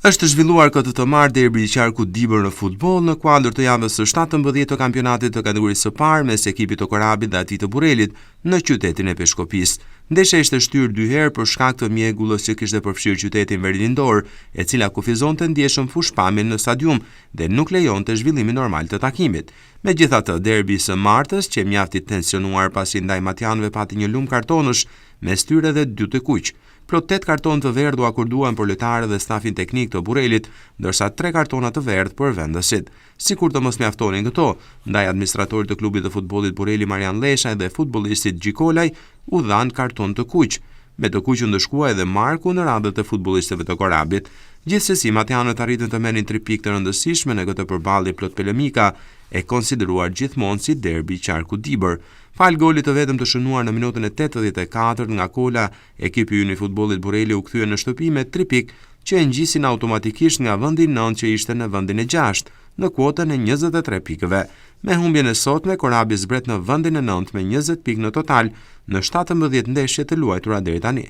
Është zhvilluar këtë të marrë derbi i qarkut Dibër në futboll në kuadër të javës së 17 të kampionatit të kategorisë së parë mes ekipit të Korabit dhe atij të Burrelit në qytetin e Peshkopis. Ndeshja ishte shtyrë 2 herë për shkak të mjegullës që kishte përfshirë qytetin Verilindor, e cila kufizonte ndjeshëm fushpamjen në stadium dhe nuk lejonte zhvillimin normal të takimit. Megjithatë, derbi së martës, që mjafti tensionuar pasi ndaj matjanëve pati një lumë kartonësh, mes tyre dhe 2 të kuq. Pro 8 karton të verdhë u akorduan për lojtarët dhe stafin teknik të Burrelit, ndërsa 3 kartona të verdhë për vendësit. Sikur të mos mjaftonin këto, ndaj administratorit të klubit të futbollit Burreli Marian Leshaj dhe futbollistit Gjikolaj u dhan karton të kuq. Me të kuq u ndëshkua edhe Marku në radhët e futbollistëve të Korabit. Gjithsesi, matjanët arritën të merrin 3 pikë të rëndësishme në këtë përballje plot polemika, e konsideruar gjithmonë si derbi i qarkut Dibër. Fal golit të vetëm të shënuar në minutën e 84 nga Kola, ekipi i futbollit Burreli u kthye në shtëpi me 3 pikë që e ngjisin automatikisht nga vendi 9 që ishte në vendin e 6, në kuotën e 23 pikëve. Me humbjen e sotme, Korabi zbret në vendin e 9 me 20 pikë në total në 17 ndeshje të luajtura deri tani.